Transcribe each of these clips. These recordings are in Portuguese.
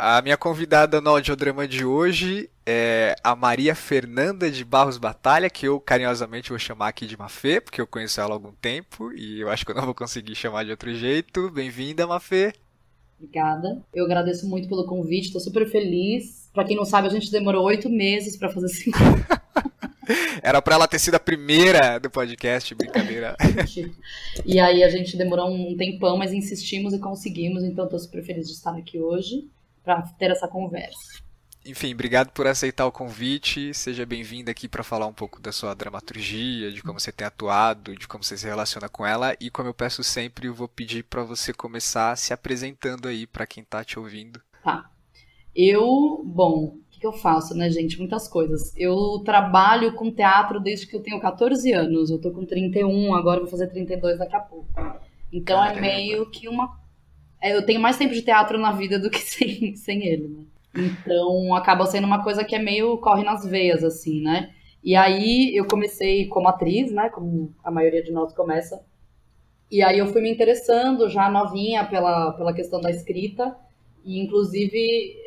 A minha convidada no audiodrama de hoje é a Maria Fernanda de Barros Batalha, que eu carinhosamente vou chamar aqui de Mafê, porque eu conheço ela há algum tempo e eu acho que eu não vou conseguir chamar de outro jeito. Bem-vinda, Mafê. Obrigada. Eu agradeço muito pelo convite, estou super feliz. Pra quem não sabe, a gente demorou 8 meses pra fazer esse Era pra ela ter sido a primeira do podcast, brincadeira. convite. E aí a gente demorou um tempão, mas insistimos e conseguimos, então estou super feliz de estar aqui hoje pra ter essa conversa. Enfim, obrigado por aceitar o convite. Seja bem-vinda aqui para falar um pouco da sua dramaturgia, de como você tem atuado, de como você se relaciona com ela. E como eu peço sempre, eu vou pedir para você começar se apresentando aí para quem tá te ouvindo. Tá. Bom, o que eu faço, né, gente? Muitas coisas. Eu trabalho com teatro desde que eu tenho 14 anos. Eu tô com 31, agora eu vou fazer 32 daqui a pouco. Então é Caramba. meio que eu tenho mais tempo de teatro na vida do que sem ele, né? Então acaba sendo uma coisa que é meio corre nas veias, assim, né? E aí eu comecei como atriz, né? Como a maioria de nós começa. E aí eu fui me interessando já novinha pela questão da escrita. E inclusive,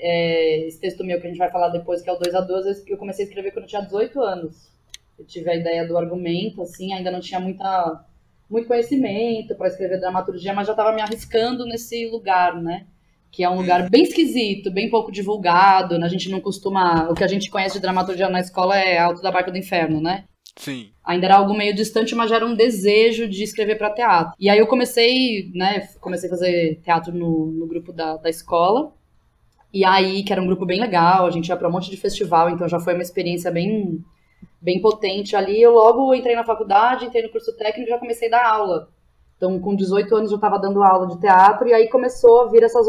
esse texto meu que a gente vai falar depois, que é o 2 a 2, eu comecei a escrever quando eu tinha 18 anos. Eu tive a ideia do argumento, assim, ainda não tinha muito conhecimento para escrever dramaturgia, mas já estava me arriscando nesse lugar, né? Que é um lugar bem esquisito, bem pouco divulgado, né? A gente não costuma... O que a gente conhece de dramaturgia na escola é Alto da Barca do Inferno, né? Sim. Ainda era algo meio distante, mas já era um desejo de escrever para teatro. E aí eu comecei, né? Comecei a fazer teatro no grupo da escola. E aí, que era um grupo bem legal, a gente ia para um monte de festival, então já foi uma experiência bem potente ali. Eu logo entrei na faculdade, entrei no curso técnico e já comecei a dar aula. Então, com 18 anos, eu estava dando aula de teatro, e aí começou a vir essa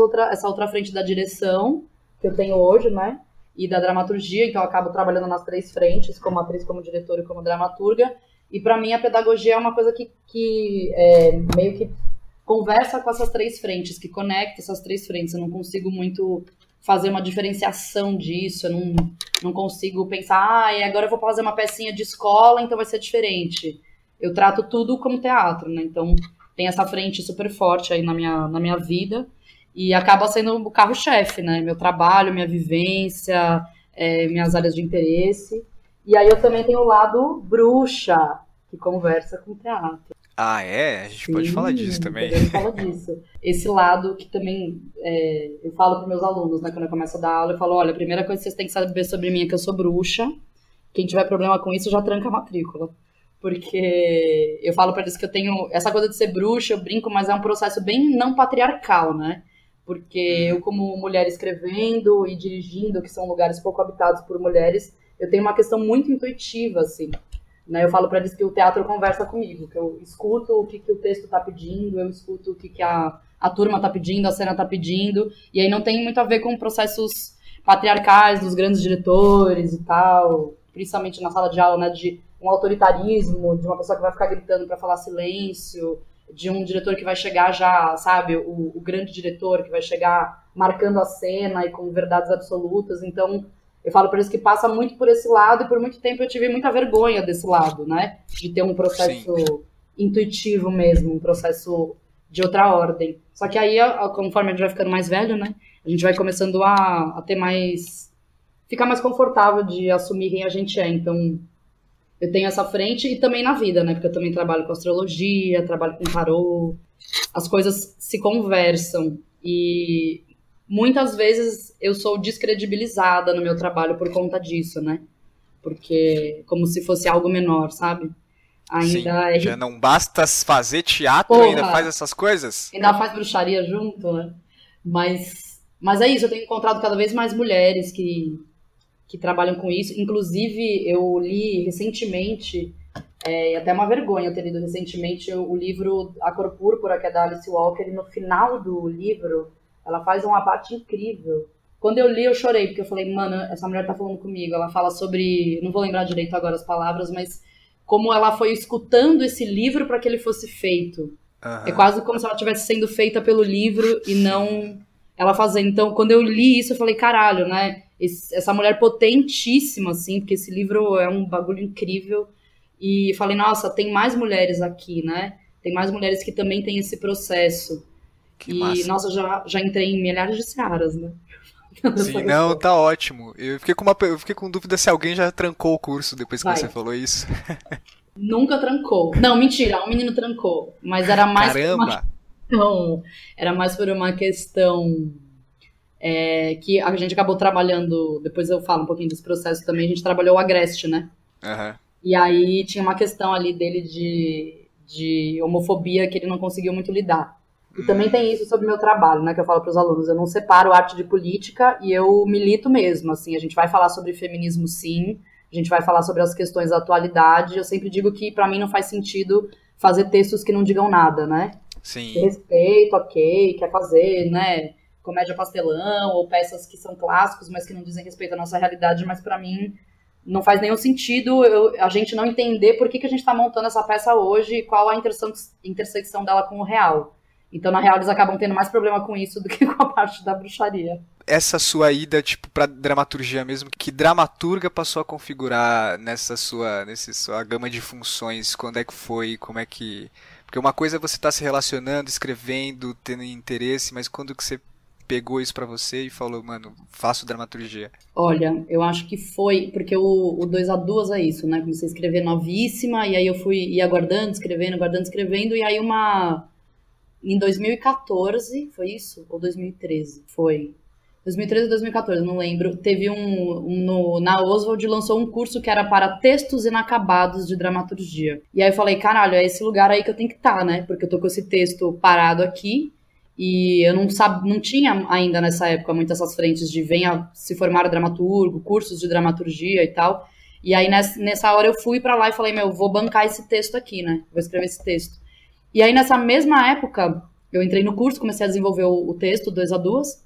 outra frente da direção, que eu tenho hoje, né? E da dramaturgia, então eu acabo trabalhando nas 3 frentes, como atriz, como diretora e como dramaturga. E para mim, a pedagogia é uma coisa que meio que conversa com essas 3 frentes, que conecta essas 3 frentes. Eu não consigo muito fazer uma diferenciação disso, eu não consigo pensar, agora eu vou fazer uma pecinha de escola, então vai ser diferente. Eu trato tudo como teatro, né? Então tem essa frente super forte aí na minha vida e acaba sendo o carro-chefe, né? Meu trabalho, minha vivência, minhas áreas de interesse. E aí eu também tenho o lado bruxa, que conversa com teatro. Ah, é? A gente pode falar disso também. Podemos falar disso. Esse lado que também eu falo para meus alunos, né? Quando eu começo a dar aula, eu falo, olha, a primeira coisa que vocês têm que saber sobre mim é que eu sou bruxa. Quem tiver problema com isso já tranca a matrícula. Porque eu falo pra eles que eu tenho essa coisa de ser bruxa, eu brinco, mas é um processo bem não patriarcal, né? Porque eu, como mulher escrevendo e dirigindo, que são lugares pouco habitados por mulheres, eu tenho uma questão muito intuitiva, assim. Né? Eu falo pra eles que o teatro conversa comigo, que eu escuto o que o texto tá pedindo, eu escuto o que a turma tá pedindo, a cena tá pedindo, e aí não tem muito a ver com processos patriarcais dos grandes diretores e tal, principalmente na sala de aula, né, de um autoritarismo, de uma pessoa que vai ficar gritando para falar silêncio, de um diretor que vai chegar já, sabe, o grande diretor que vai chegar marcando a cena e com verdades absolutas. Então, eu falo para eles que passa muito por esse lado e por muito tempo eu tive muita vergonha desse lado, né, de ter um processo intuitivo mesmo, um processo de outra ordem. Só que aí, conforme a gente vai ficando mais velho, né, a gente vai começando a ter ficar mais confortável de assumir quem a gente é. Então, eu tenho essa frente e também na vida, né? Porque eu também trabalho com astrologia, trabalho com tarô. As coisas se conversam. E muitas vezes eu sou descredibilizada no meu trabalho por conta disso, né? Porque como se fosse algo menor, sabe? Sim, já não basta fazer teatro, Porra, ainda faz essas coisas? Ainda faz bruxaria junto, né? Mas é isso, eu tenho encontrado cada vez mais mulheres que trabalham com isso. Inclusive, eu li recentemente, até uma vergonha eu ter lido recentemente, o livro A Cor Púrpura, que é da Alice Walker, e no final do livro, ela faz uma parte incrível. Quando eu li, eu chorei, porque eu falei, mano, essa mulher tá falando comigo. Ela fala sobre, não vou lembrar direito agora as palavras, mas como ela foi escutando esse livro para que ele fosse feito. É quase como se ela estivesse sendo feita pelo livro e não ela fazendo. Então, quando eu li isso, eu falei, caralho, né? Essa mulher potentíssima, assim, porque esse livro é um bagulho incrível. E falei, nossa, tem mais mulheres aqui, né? Tem mais mulheres que também têm esse processo. Que massa. Nossa, já entrei em milhares de searas, né? Sim, dessa não, resposta. tá ótimo. Eu fiquei com dúvida se alguém já trancou o curso depois que você Vai. falou isso. Nunca trancou. Não, mentira, um menino trancou. Mas era mais por uma Caramba! questão. Era mais por uma questão que a gente acabou trabalhando. Depois eu falo um pouquinho desse processo também. A gente trabalhou o Agreste, né? Aham. E aí tinha uma questão ali dele de homofobia que ele não conseguiu muito lidar. E também Hum, tem isso sobre o meu trabalho, né, que eu falo para os alunos. Eu não separo arte de política e eu milito mesmo. Assim, a gente vai falar sobre feminismo, sim. A gente vai falar sobre as questões da atualidade. Eu sempre digo que para mim não faz sentido fazer textos que não digam nada, né? De sim. respeito, ok, quer fazer, né? Comédia pastelão ou peças que são clássicos, mas que não dizem respeito à nossa realidade. Mas para mim não faz nenhum sentido a gente não entender por que a gente está montando essa peça hoje e qual a intersecção dela com o real. Então, na real, eles acabam tendo mais problema com isso do que com a parte da bruxaria. Essa sua ida, tipo, pra dramaturgia mesmo, que dramaturga passou a configurar nessa sua gama de funções? Quando é que foi? Como é que... Porque uma coisa é você estar se relacionando, escrevendo, tendo interesse, mas quando que você pegou isso pra você e falou, mano, faço dramaturgia? Olha, eu acho que foi, porque o 2 a 2 é isso, né? Comecei a escrever novíssima, e aí eu ia guardando, escrevendo, e aí em 2014, foi isso? Ou 2013? Foi. 2013 ou 2014, não lembro. Teve na Oswald lançou um curso que era para textos inacabados de dramaturgia. E aí eu falei, caralho, é esse lugar aí que eu tenho que estar, né? Porque eu tô com esse texto parado aqui e eu não tinha ainda nessa época muitas essas frentes de venha se formar dramaturgo, cursos de dramaturgia e tal. E aí nessa hora eu fui para lá e falei, meu, vou bancar esse texto aqui, né? Vou escrever esse texto. E aí nessa mesma época eu entrei no curso, comecei a desenvolver o texto 2 a 2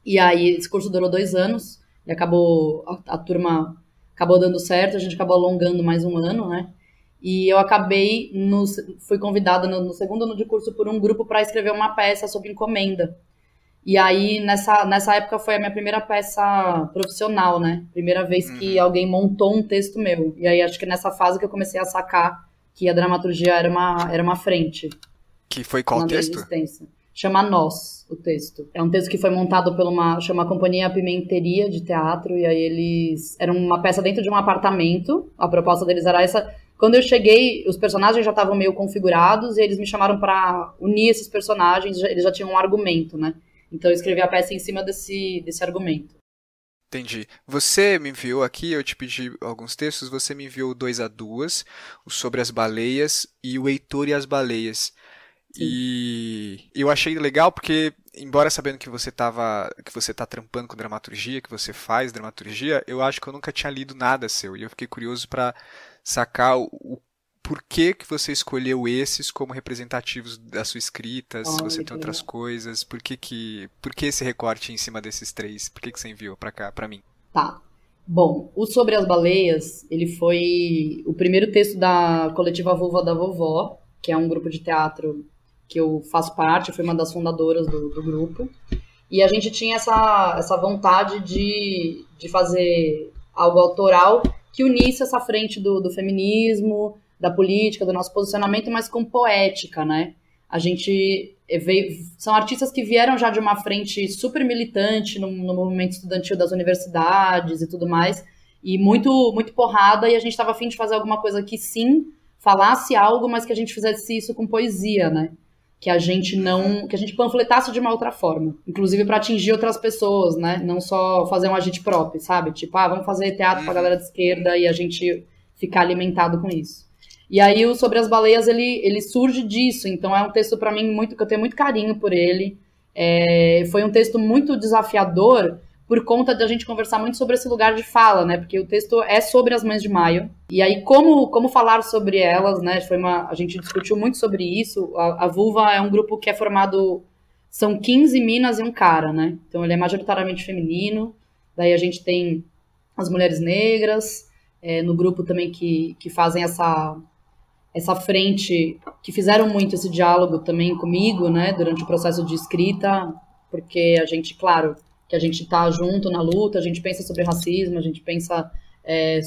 e aí esse curso durou 2 anos e acabou a turma acabou dando certo, a gente acabou alongando mais um ano, né? E eu acabei fui convidada no segundo ano de curso por um grupo para escrever uma peça sob encomenda. E aí nessa época foi a minha primeira peça profissional, né? Primeira vez que Uhum. alguém montou um texto meu. E aí acho que nessa fase que eu comecei a sacar que a dramaturgia era uma frente Que foi qual na minha texto? existência. Chama Nós, o texto. É um texto que foi montado por chama Companhia Pimenteria de Teatro, e aí eles... Era uma peça dentro de um apartamento, a proposta deles era essa. Quando eu cheguei, os personagens já estavam meio configurados, e eles me chamaram para unir esses personagens, eles já tinham um argumento, né? Então eu escrevi a peça em cima desse argumento. Entendi. Você me enviou aqui, eu te pedi alguns textos, você me enviou o 2 a 2, o Sobre as Baleias e o Heitor e as Baleias. Sim. E eu achei legal porque, embora sabendo que você tá trampando com dramaturgia, que você faz dramaturgia, eu acho que eu nunca tinha lido nada seu. E eu fiquei curioso para sacar o porquê que você escolheu esses como representativos da sua escrita, se você Olha tem que outras legal. coisas, por que esse recorte em cima desses três? Por que você enviou para cá, para mim? Tá. Bom, o Sobre as Baleias, ele foi o primeiro texto da coletiva Vulva da Vovó, que é um grupo de teatro que eu faço parte, eu fui uma das fundadoras do grupo. E a gente tinha essa vontade de fazer algo autoral que unisse essa frente do feminismo, da política, do nosso posicionamento, mas com poética, né? A gente são artistas que vieram já de uma frente super militante no movimento estudantil das universidades e tudo mais, e muito, muito porrada, e a gente estava afim de fazer alguma coisa que sim falasse algo, mas que a gente fizesse isso com poesia, né? Que a gente Uhum. não, que a gente panfletasse de uma outra forma, inclusive para atingir outras pessoas, né? Não só fazer um agite próprio, sabe? Tipo, vamos fazer teatro pra Uhum. galera de esquerda e a gente ficar alimentado com isso. E aí o Sobre as Baleias ele surge disso, então é um texto para mim muito que eu tenho muito carinho por ele. Foi um texto muito desafiador por conta da gente conversar muito sobre esse lugar de fala, né? Porque o texto é sobre as Mães de Maio. E aí, como falar sobre elas, né? A gente discutiu muito sobre isso. A Vulva é um grupo que é formado. São 15 minas e um cara, né? Então ele é majoritariamente feminino. Daí a gente tem as mulheres negras, no grupo também que fazem essa frente, que fizeram muito esse diálogo também comigo, né, durante o processo de escrita, porque a gente, claro, que a gente tá junto na luta, a gente pensa sobre racismo, a gente pensa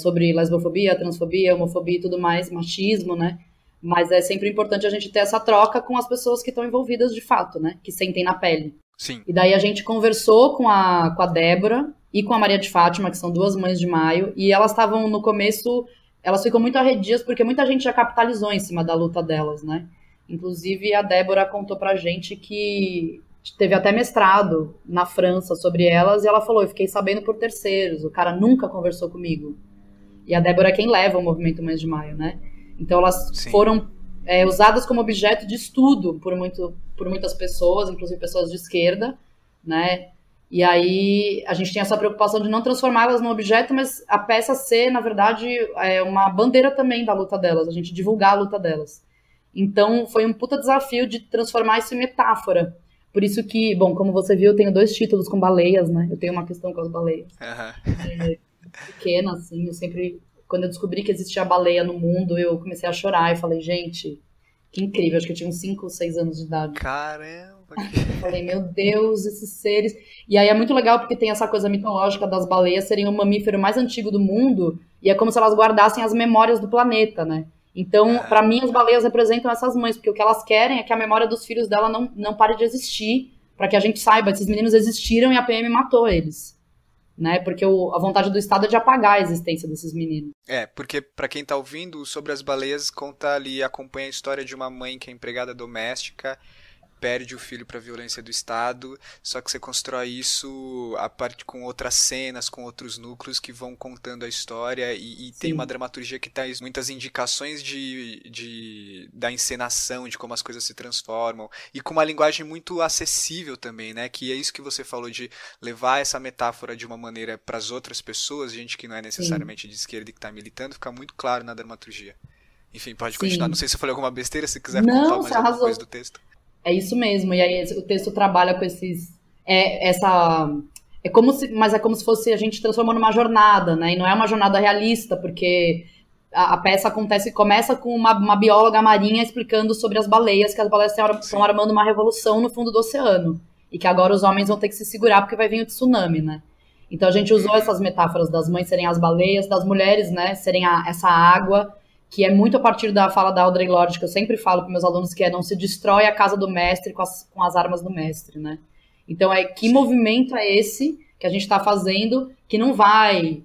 sobre lesbofobia, transfobia, homofobia e tudo mais, machismo, né, mas é sempre importante a gente ter essa troca com as pessoas que estão envolvidas de fato, né, que sentem na pele. Sim. E daí a gente conversou com a Débora e com a Maria de Fátima, que são duas mães de Maio, e elas estavam no começo, elas ficam muito arredias porque muita gente já capitalizou em cima da luta delas, né? Inclusive a Débora contou pra gente que teve até mestrado na França sobre elas, e ela falou, eu fiquei sabendo por terceiros, o cara nunca conversou comigo. E a Débora é quem leva o movimento Mães de Maio, né? Então elas Sim. foram usadas como objeto de estudo por muitas pessoas, inclusive pessoas de esquerda, né? E aí a gente tinha essa preocupação de não transformá-las num objeto, mas a peça ser, na verdade, uma bandeira também da luta delas, a gente divulgar a luta delas. Então foi um puta desafio de transformar isso em metáfora. Por isso que, bom, como você viu, eu tenho 2 títulos com baleias, né? Eu tenho uma questão com as baleias. Pequena, assim, eu sempre... Quando eu descobri que existia baleia no mundo, eu comecei a chorar e falei, gente, que incrível. Acho que eu tinha uns 5 ou 6 anos de idade. Caramba! Eu falei, meu Deus, esses seres... E aí é muito legal porque tem essa coisa mitológica das baleias serem o mamífero mais antigo do mundo, e é como se elas guardassem as memórias do planeta, né? Então, pra mim, as baleias representam essas mães, porque o que elas querem é que a memória dos filhos dela não pare de existir, para que a gente saiba, esses meninos existiram e a PM matou eles. Né? Porque a vontade do Estado é de apagar a existência desses meninos. Porque pra quem tá ouvindo, Sobre as Baleias conta ali, acompanha a história de uma mãe que é empregada doméstica, perde o filho para a violência do Estado, só que você constrói isso a parte com outras cenas, com outros núcleos que vão contando a história e tem uma dramaturgia que traz muitas indicações da encenação, de como as coisas se transformam e com uma linguagem muito acessível também, né? Que é isso que você falou de levar essa metáfora de uma maneira para as outras pessoas, gente que não é necessariamente de esquerda e que está militando, fica muito claro na dramaturgia. Enfim, pode continuar. Não sei se eu falei alguma besteira, se quiser contar mais alguma coisa do texto. É isso mesmo, e aí o texto trabalha com esses... mas é como se fosse a gente transformando numa jornada, né? E não é uma jornada realista, porque a peça começa com uma bióloga marinha explicando sobre as baleias, que as baleias estão armando uma revolução no fundo do oceano. E que agora os homens vão ter que se segurar porque vai vir o tsunami, né? Então a gente usou essas metáforas das mães serem as baleias, das mulheres, né, serem essa água, que é muito a partir da fala da Audre Lorde, que eu sempre falo para meus alunos, que não se destrói a casa do mestre com as armas do mestre, né? Então, que movimento é esse que a gente está fazendo que não vai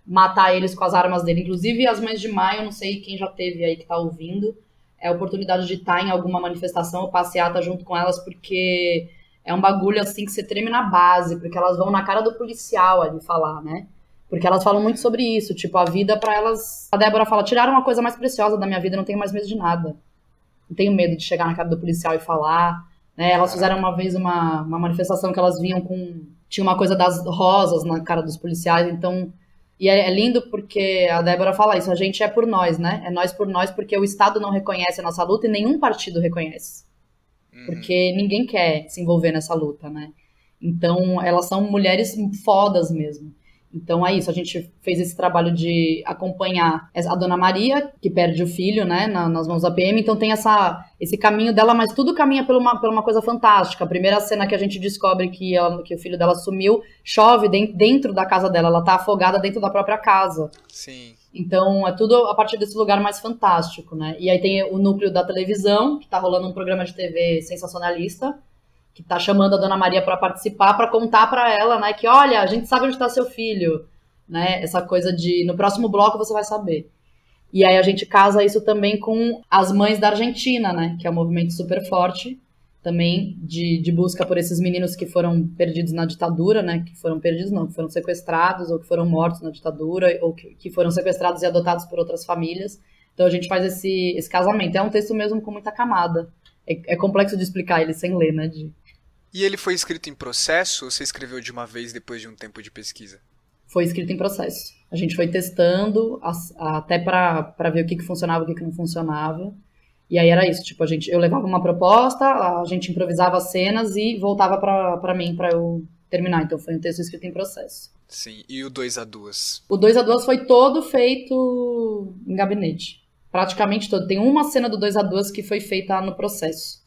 matar eles com as armas dele? Inclusive, as Mães de Maio, não sei quem já teve aí que está ouvindo, a oportunidade de estar em alguma manifestação ou passeata junto com elas, porque é um bagulho assim que você treme na base, porque elas vão na cara do policial ali falar, né? Porque elas falam muito sobre isso, tipo, a vida pra elas... A Débora fala, tiraram uma coisa mais preciosa da minha vida, não tenho mais medo de nada. Não tenho medo de chegar na cara do policial e falar, né? Elas fizeram uma vez uma manifestação que elas vinham com... Tinha uma coisa das rosas na cara dos policiais, então... E é lindo porque a Débora fala isso, a gente é por nós, né? É nós por nós, porque o Estado não reconhece a nossa luta e nenhum partido reconhece. Porque ninguém quer se envolver nessa luta, né? Então, elas são mulheres fodas mesmo. Então é isso, a gente fez esse trabalho de acompanhar a Dona Maria, que perde o filho, né, nas mãos da PM, então tem esse caminho dela, mas tudo caminha por uma coisa fantástica. A primeira cena que a gente descobre que o filho dela sumiu, chove dentro da casa dela, ela tá afogada dentro da própria casa. Sim. Então é tudo a partir desse lugar mais fantástico, né, e aí tem o núcleo da televisão, que tá rolando um programa de TV sensacionalista, que tá chamando a Dona Maria para participar, para contar para ela, né, que olha, a gente sabe onde tá seu filho, né, essa coisa de no próximo bloco você vai saber. E aí a gente casa isso também com as mães da Argentina, né, que é um movimento super forte, também de busca por esses meninos que foram perdidos na ditadura, né, que foram perdidos não, que foram sequestrados ou que foram mortos na ditadura, ou que foram sequestrados e adotados por outras famílias. Então a gente faz esse casamento. É um texto mesmo com muita camada. É complexo de explicar ele sem ler, né, E ele foi escrito em processo ou você escreveu de uma vez depois de um tempo de pesquisa? Foi escrito em processo. A gente foi testando até para ver o que funcionava e o que não funcionava. E aí era isso, tipo, eu levava uma proposta, a gente improvisava as cenas e voltava para mim para eu terminar. Então foi um texto escrito em processo. Sim, e o 2-2? O 2-2 foi todo feito em gabinete. Praticamente todo. Tem uma cena do 2-2 que foi feita no processo.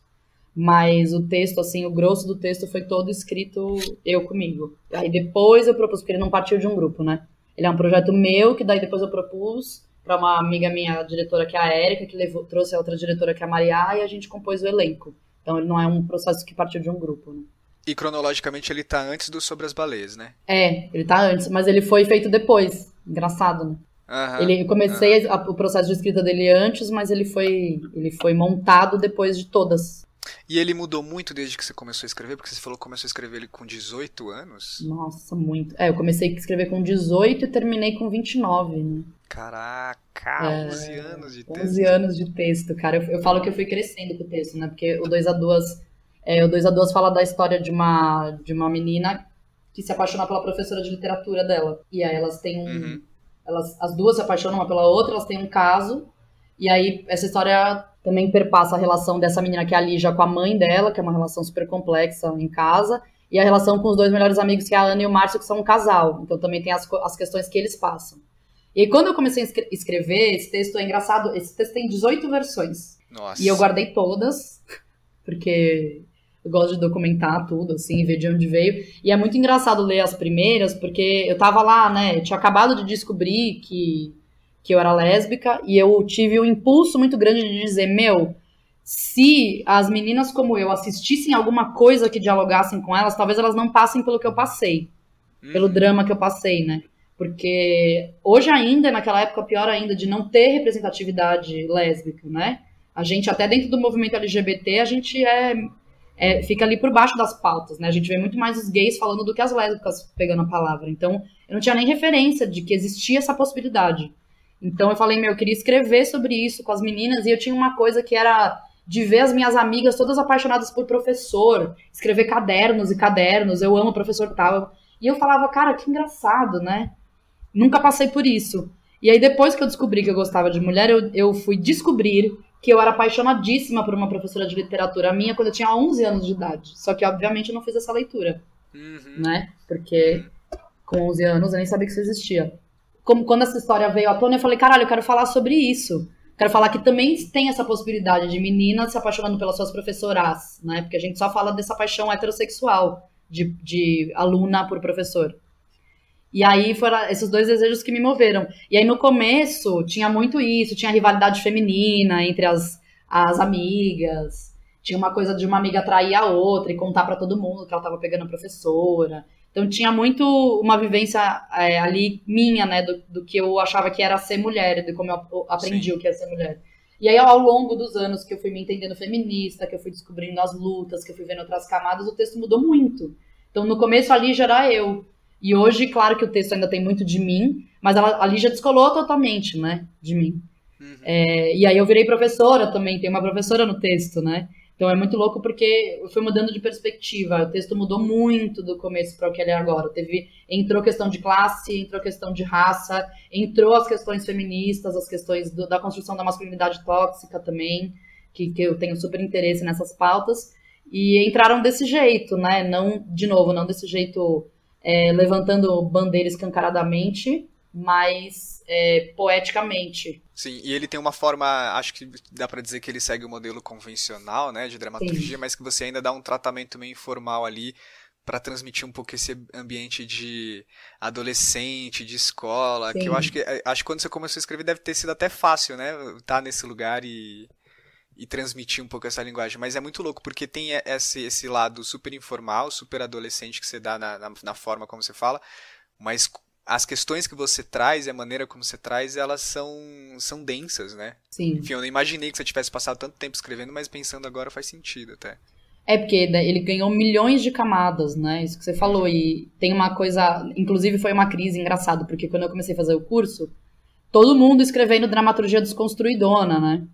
Mas o texto, assim, o grosso do texto foi todo escrito eu comigo. Aí depois eu propus, porque ele não partiu de um grupo, né? Ele é um projeto meu, que daí depois eu propus para uma amiga minha, a diretora, que é a Érica, que trouxe a outra diretora, que é a Maria, e a gente compôs o elenco. Então ele não é um processo que partiu de um grupo, né? E cronologicamente ele tá antes do Sobre as Baleias, né? Ele tá antes, mas ele foi feito depois. Engraçado, né? Aham, Eu comecei o processo de escrita dele antes, mas ele foi montado depois de todas. E ele mudou muito desde que você começou a escrever? Porque você falou que começou a escrever ele com 18 anos? Nossa, muito. Eu comecei a escrever com 18 e terminei com 29, né? Caraca, 11 anos de texto. 11 anos de texto, cara. Eu falo que eu fui crescendo com o texto, né? Porque o 2 a 2 fala da história de uma menina que se apaixona pela professora de literatura dela. E aí elas têm as duas se apaixonam uma pela outra, elas têm um caso. E aí essa história também perpassa a relação dessa menina que é a Lígia com a mãe dela, que é uma relação super complexa em casa, e a relação com os dois melhores amigos, que é a Ana e o Márcio, que são um casal. Então também tem as questões que eles passam. E aí, quando eu comecei a escrever, esse texto é engraçado, esse texto tem 18 versões. Nossa. E eu guardei todas, porque eu gosto de documentar tudo, assim, ver de onde veio. E é muito engraçado ler as primeiras, porque eu tava lá, né, eu tinha acabado de descobrir que eu era lésbica, e eu tive um impulso muito grande de dizer, se as meninas como eu assistissem alguma coisa que dialogassem com elas, talvez elas não passem pelo que eu passei, pelo drama que eu passei, né? Porque hoje ainda, naquela época, pior ainda, de não ter representatividade lésbica, né? A gente, até dentro do movimento LGBT, a gente fica ali por baixo das pautas, né? A gente vê muito mais os gays falando do que as lésbicas pegando a palavra. Então, eu não tinha nem referência de que existia essa possibilidade. Então, eu falei, eu queria escrever sobre isso com as meninas, e eu tinha uma coisa que era de ver as minhas amigas todas apaixonadas por professor, escrever cadernos e cadernos, eu amo o professor tal. E eu falava, cara, que engraçado, né? Nunca passei por isso. E aí, depois que eu descobri que eu gostava de mulher, eu fui descobrir que eu era apaixonadíssima por uma professora de literatura minha quando eu tinha 11 anos de idade. Só que, obviamente, eu não fiz essa leitura, né? Porque com 11 anos eu nem sabia que isso existia. Quando essa história veio à tona, eu falei, caralho, eu quero falar sobre isso. Quero falar que também tem essa possibilidade de meninas se apaixonando pelas suas professoras, né? Porque a gente só fala dessa paixão heterossexual de aluna por professor. E aí foram esses dois desejos que me moveram. E aí no começo tinha muito isso, tinha rivalidade feminina entre as amigas, tinha uma coisa de uma amiga atrair a outra e contar pra todo mundo que ela tava pegando a professora. Então tinha muito uma vivência ali minha, né, do que eu achava que era ser mulher, de como eu aprendi Sim. o que é ser mulher. E aí ao longo dos anos que eu fui me entendendo feminista, que eu fui descobrindo as lutas, que eu fui vendo outras camadas, o texto mudou muito. Então no começo ali já era eu. E hoje, claro que o texto ainda tem muito de mim, mas ali já descolou totalmente, né, de mim. E aí eu virei professora também, tem uma professora no texto, né? Então é muito louco porque eu fui mudando de perspectiva. O texto mudou muito do começo para o que ele é agora. Entrou questão de classe, entrou questão de raça, entrou as questões feministas, as questões da construção da masculinidade tóxica também, que eu tenho super interesse nessas pautas. E entraram desse jeito, né? Não, de novo, não desse jeito levantando bandeira escancaradamente, mas poeticamente. Sim, e ele tem uma forma, acho que dá pra dizer que ele segue o modelo convencional, né, de dramaturgia, mas que você ainda dá um tratamento meio informal ali pra transmitir um pouco esse ambiente de adolescente, de escola, que eu acho que quando você começou a escrever deve ter sido até fácil, né, estar nesse lugar e transmitir um pouco essa linguagem, mas é muito louco porque tem esse lado super informal, super adolescente que você dá na forma como você fala, mas as questões que você traz e a maneira como você traz, elas são densas, né? Sim. Enfim, eu não imaginei que você tivesse passado tanto tempo escrevendo, mas pensando agora faz sentido até. Porque ele ganhou milhões de camadas, né? Isso que você falou. E tem uma coisa... Inclusive foi uma crise engraçada, porque quando eu comecei a fazer o curso, todo mundo escrevendo dramaturgia desconstruidona, né?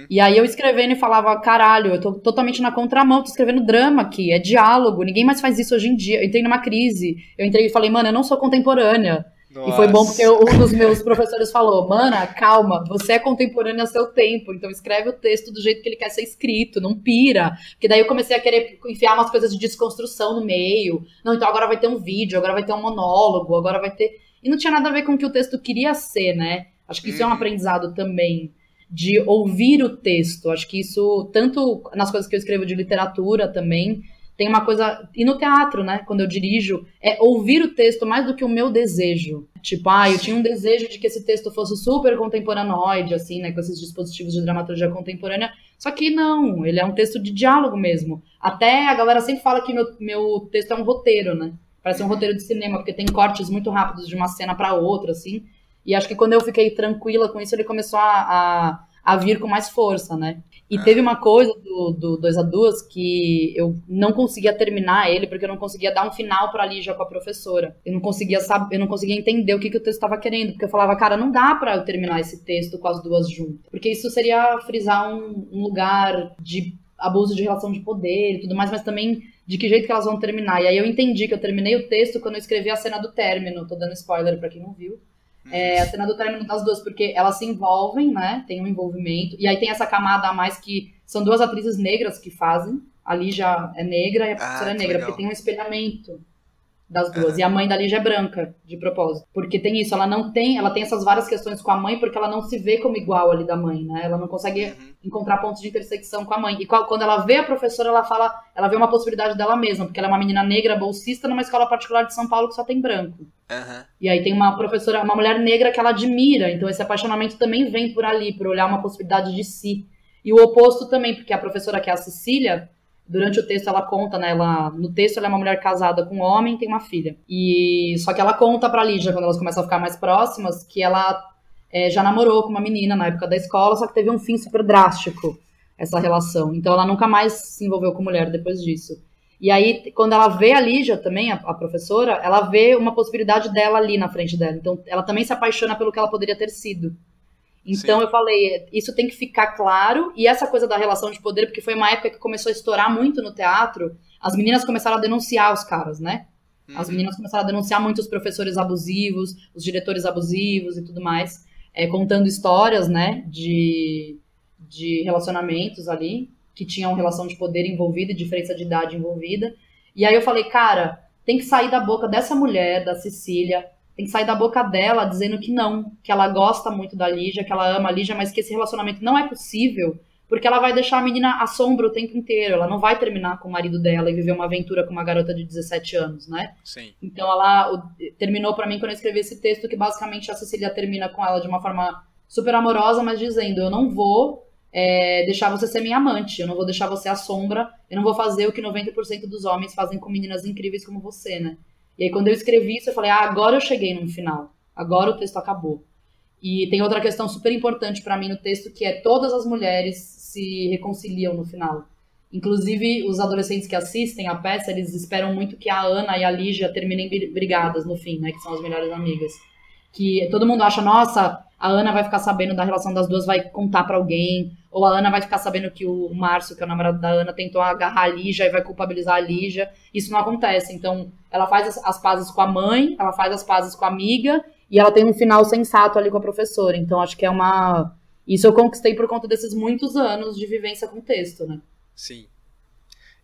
E aí eu escrevendo e falava, caralho, eu tô totalmente na contramão, tô escrevendo drama aqui, é diálogo, ninguém mais faz isso hoje em dia. Eu entrei numa crise, eu entrei e falei, mano, eu não sou contemporânea. Nossa. E foi bom porque um dos meus professores falou, mana, calma, você é contemporânea a seu tempo, então escreve o texto do jeito que ele quer ser escrito, não pira. Porque daí eu comecei a querer enfiar umas coisas de desconstrução no meio. Não, então agora vai ter um vídeo, agora vai ter um monólogo, agora vai ter... E não tinha nada a ver com o que o texto queria ser, né? Acho que isso é um aprendizado também, de ouvir o texto. Acho que isso, tanto nas coisas que eu escrevo de literatura também, tem uma coisa... E no teatro, né? Quando eu dirijo, é ouvir o texto mais do que o meu desejo. Tipo, eu tinha um desejo de que esse texto fosse super contemporanoide, assim, né? Com esses dispositivos de dramaturgia contemporânea. Só que não, ele é um texto de diálogo mesmo. Até a galera sempre fala que meu texto é um roteiro, né? Parece um roteiro de cinema, porque tem cortes muito rápidos de uma cena para outra, assim. E acho que quando eu fiquei tranquila com isso, ele começou a vir com mais força, né? E teve uma coisa do 2 a 2 que eu não conseguia terminar ele, porque eu não conseguia dar um final pra Lígia com a professora. Eu não conseguia entender o que o texto estava querendo, porque eu falava, cara, não dá pra eu terminar esse texto com as duas juntas. Porque isso seria frisar um lugar de abuso de relação de poder e tudo mais, mas também de que jeito que elas vão terminar. E aí eu entendi que eu terminei o texto quando eu escrevi a cena do término. Tô dando spoiler pra quem não viu. A cena do término das duas, porque elas se envolvem, né? Tem um envolvimento. E aí tem essa camada a mais que são 2 atrizes negras que fazem. A Lígia é negra e a professora é negra, legal. porque tem um espelhamento das duas. E a mãe da Lígia é branca, de propósito. Porque tem isso, ela tem essas várias questões com a mãe, porque ela não se vê como igual ali da mãe, né? Ela não consegue encontrar pontos de intersecção com a mãe. E quando ela vê a professora, ela vê uma possibilidade dela mesma, porque ela é uma menina negra bolsista numa escola particular de São Paulo que só tem branco. E aí tem uma professora, uma mulher negra que ela admira, então esse apaixonamento também vem por ali, por olhar uma possibilidade de si. E o oposto também, porque a professora, que é a Cecília, durante o texto ela conta, né, no texto ela é uma mulher casada com um homem e tem uma filha. Só que ela conta pra Lígia, quando elas começam a ficar mais próximas, que ela já namorou com uma menina na época da escola, só que teve um fim super drástico, essa relação. Então ela nunca mais se envolveu com mulher depois disso. E aí, quando ela vê a Lígia também, a professora, ela vê uma possibilidade dela ali na frente dela. Então ela também se apaixona pelo que ela poderia ter sido. Então eu falei, isso tem que ficar claro, e essa coisa da relação de poder, porque foi uma época que começou a estourar muito no teatro, as meninas começaram a denunciar os caras, né? As meninas começaram a denunciar muito os professores abusivos, os diretores abusivos e tudo mais, contando histórias, né, de relacionamentos ali, que tinham relação de poder envolvida e diferença de idade envolvida. E aí eu falei, cara, tem que sair da boca dessa mulher, da Cecília, tem que sair da boca dela dizendo que não, que ela gosta muito da Lígia, que ela ama a Lígia, mas que esse relacionamento não é possível, porque ela vai deixar a menina à sombra o tempo inteiro, ela não vai terminar com o marido dela e viver uma aventura com uma garota de 17 anos, né? Sim. Então ela terminou pra mim quando eu escrevi esse texto, que basicamente a Cecília termina com ela de uma forma super amorosa, mas dizendo, eu não vou deixar você ser minha amante, eu não vou deixar você à sombra, eu não vou fazer o que 90% dos homens fazem com meninas incríveis como você, né? E aí quando eu escrevi isso, eu falei, agora eu cheguei no final, agora o texto acabou. E tem outra questão super importante pra mim no texto, que é todas as mulheres se reconciliam no final. Inclusive, os adolescentes que assistem a peça, eles esperam muito que a Ana e a Lígia terminem brigadas no fim, né, que são as melhores amigas. Que todo mundo acha, nossa, a Ana vai ficar sabendo da relação das duas, vai contar pra alguém, ou a Ana vai ficar sabendo que o Márcio, que é o namorado da Ana, tentou agarrar a Lígia e vai culpabilizar a Lígia. Isso não acontece. Então, ela faz as pazes com a mãe, ela faz as pazes com a amiga, e ela tem um final sensato ali com a professora. Então, acho que é uma... Isso eu conquistei por conta desses muitos anos de vivência com texto, né? Sim.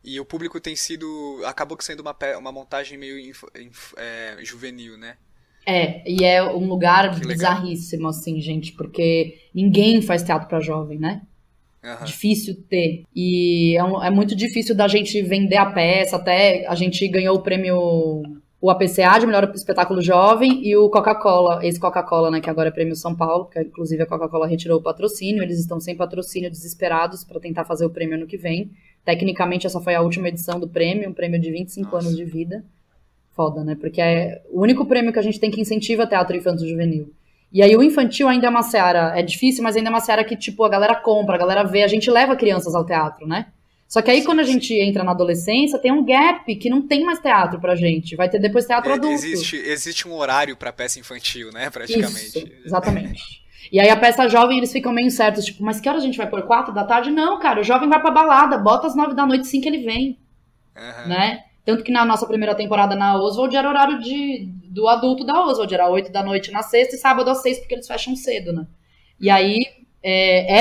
E o público tem sido... Acabou que sendo uma montagem meio juvenil, né? E é um lugar bizarríssimo, assim, gente, porque ninguém faz teatro pra jovem, né? Difícil ter. E é muito difícil da gente vender a peça, até a gente ganhou o prêmio, o APCA de melhor espetáculo jovem e o Coca-Cola, ex-Coca-Cola, né, que agora é prêmio São Paulo, que inclusive a Coca-Cola retirou o patrocínio, eles estão sem patrocínio, desesperados para tentar fazer o prêmio ano que vem. Tecnicamente essa foi a última edição do prêmio, um prêmio de 25 anos de vida. Foda, né? Porque é o único prêmio que a gente tem que incentiva teatro infanto-juvenil. E aí o infantil ainda é uma seara, é difícil, mas ainda é uma seara que, tipo, a galera compra, a galera vê, a gente leva crianças ao teatro, né? Só que aí quando a gente entra na adolescência, tem um gap que não tem mais teatro pra gente, vai ter depois teatro adulto. Existe um horário pra peça infantil, né, praticamente. Isso, exatamente. E aí a peça jovem, eles ficam meio incertos, tipo, mas que hora a gente vai pôr? 4 da tarde? Não, cara, o jovem vai pra balada, bota às 9 da noite sim que ele vem, né? Tanto que na nossa primeira temporada na Oswald era horário do adulto da Oswald, era 8 da noite na sexta e sábado às 6, porque eles fecham cedo, né? E aí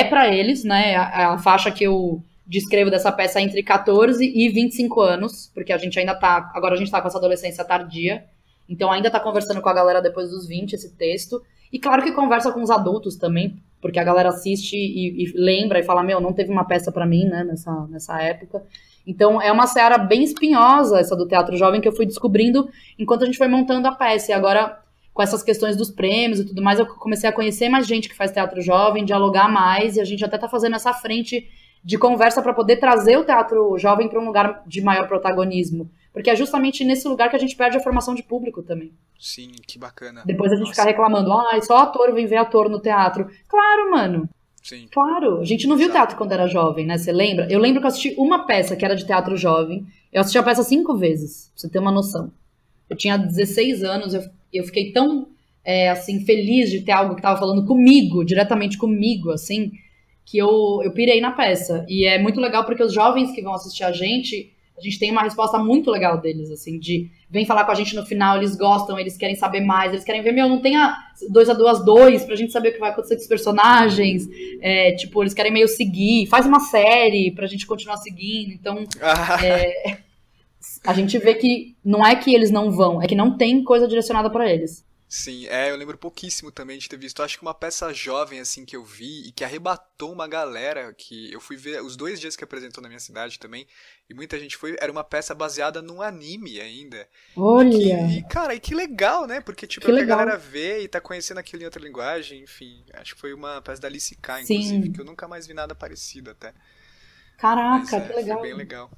pra eles, né, a faixa que eu descrevo dessa peça é entre 14 e 25 anos, porque agora a gente tá com essa adolescência tardia, então ainda tá conversando com a galera depois dos 20, esse texto, e claro que conversa com os adultos também, porque a galera assiste e lembra e fala, meu, não teve uma peça pra mim, né, nessa época. Então é uma seara bem espinhosa essa do teatro jovem que eu fui descobrindo enquanto a gente foi montando a peça. E agora, com essas questões dos prêmios e tudo mais, eu comecei a conhecer mais gente que faz teatro jovem, dialogar mais, e a gente até tá fazendo essa frente de conversa para poder trazer o teatro jovem para um lugar de maior protagonismo. Porque é justamente nesse lugar que a gente perde a formação de público também. Sim, que bacana. Depois a gente ficar reclamando, só ator vem ver ator no teatro. Claro, mano. Sim. Claro, a gente não viu teatro quando era jovem, né? Você lembra? Eu lembro que eu assisti uma peça que era de teatro jovem. Eu assisti a peça 5 vezes, pra você ter uma noção. Eu tinha 16 anos, eu fiquei tão, assim, feliz de ter algo que tava falando comigo, diretamente comigo, assim, que eu pirei na peça. E é muito legal porque os jovens que vão assistir a gente tem uma resposta muito legal deles, assim, de vem falar com a gente no final, eles gostam, eles querem saber mais, eles querem ver, não tenha 2-2-2 pra gente saber o que vai acontecer com os personagens, eles querem meio seguir, faz uma série pra gente continuar seguindo, então a gente vê que não é que eles não vão, é que não tem coisa direcionada pra eles. Sim, eu lembro pouquíssimo também de ter visto, acho que uma peça jovem, assim, que eu vi e que arrebatou uma galera, que eu fui ver os 2 dias que apresentou na minha cidade também, e muita gente foi, era uma peça baseada num anime ainda. Olha! E cara, e que legal, né? Porque, tipo, que a legal. galera vê e tá conhecendo aquilo em outra linguagem, enfim, acho que foi uma peça da Alice K, inclusive, que eu nunca mais vi nada parecido até. Caraca, Mas, que legal. Foi bem legal.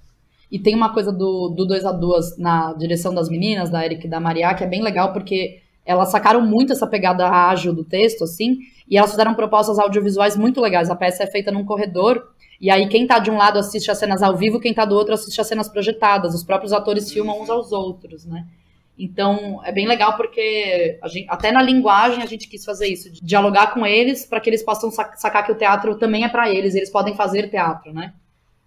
E tem uma coisa do 2-2 na direção das meninas, da Eric e da Maria, que é bem legal, porque elas sacaram muito essa pegada ágil do texto, assim, e elas fizeram propostas audiovisuais muito legais. A peça é feita num corredor, e aí quem tá de um lado assiste as cenas ao vivo, quem tá do outro assiste as cenas projetadas. Os próprios atores filmam uns aos outros, né? Então, é bem legal porque até na linguagem a gente quis fazer isso, de dialogar com eles para que eles possam sacar que o teatro também é para eles, eles podem fazer teatro, né?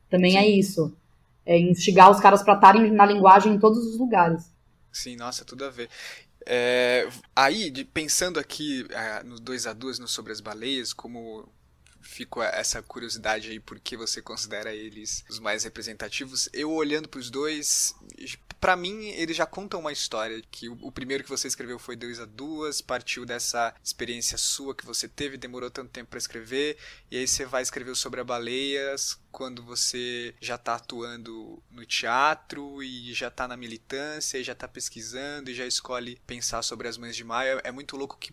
Também Sim. É isso. É instigar os caras para estarem na linguagem em todos os lugares. Sim, nossa, tudo a ver. Aí, pensando aqui no 2-2, no Sobre as Baleias, como fica essa curiosidade aí, por que você considera eles os mais representativos, eu olhando pros dois, pra mim eles já contam uma história, que o primeiro que você escreveu foi 2-2, partiu dessa experiência sua que você teve, demorou tanto tempo pra escrever, e aí você vai escrever o Sobre as Baleias quando você já tá atuando no teatro e já tá na militância, e já tá pesquisando e já escolhe pensar sobre as Mães de Maio. É muito louco que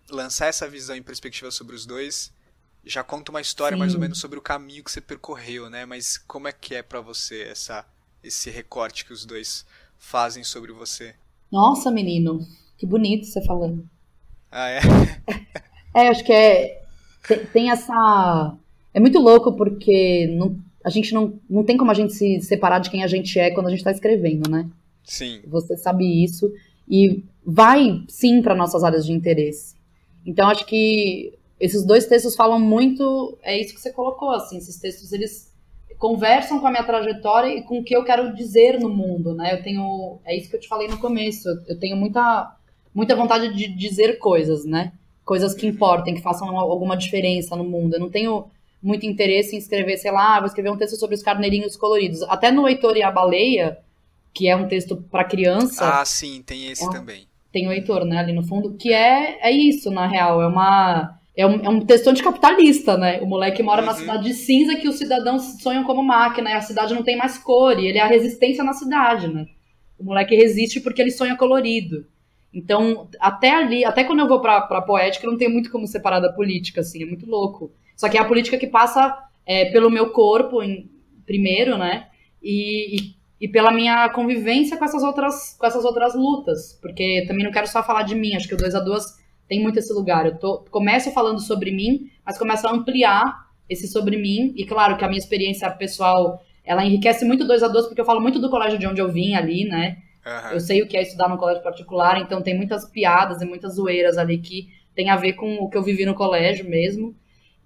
lançar essa visão em perspectiva sobre os dois já conta uma história mais ou menos sobre o caminho que você percorreu, né? Mas como é que é pra você esse recorte que os dois fazem sobre você? Nossa, menino, que bonito você falando. Ah, é? Acho que tem essa... É muito louco porque a gente não tem como a gente se separar de quem a gente é quando a gente tá escrevendo, né? Sim. Você sabe isso. E vai, sim, para nossas áreas de interesse. Então, acho que esses 2 textos falam muito... É isso que você colocou, assim. Esses textos, eles conversam com a minha trajetória e com o que eu quero dizer no mundo, né? É isso que eu te falei no começo. Eu tenho muita vontade de dizer coisas, né? Coisas que importem, que façam alguma diferença no mundo. Eu não tenho muito interesse em escrever, sei lá, vou escrever um texto sobre os carneirinhos coloridos. Até no Heitor e a Baleia, que é um texto para criança... Ah, sim, tem esse também. Tem o Heitor, né, ali no fundo, que é isso, na real. É um texto anticapitalista, né? O moleque mora na cidade de cinza que os cidadãos sonham como máquina, e a cidade não tem mais cor, e ele é a resistência na cidade, né? O moleque resiste porque ele sonha colorido. Então, até ali, até quando eu vou pra poética, eu não tenho muito como separar da política, assim, é muito louco. Só que é a política que passa pelo meu corpo, primeiro, né? E pela minha convivência com essas outras lutas. Porque também não quero só falar de mim, acho que o 2-2 tem muito esse lugar. Eu começo falando sobre mim, mas começo a ampliar esse sobre mim. E claro que a minha experiência pessoal, ela enriquece muito 2-2, porque eu falo muito do colégio de onde eu vim ali, né? Uhum. Eu sei o que é estudar num colégio particular, então tem muitas piadas e muitas zoeiras ali que tem a ver com o que eu vivi no colégio mesmo.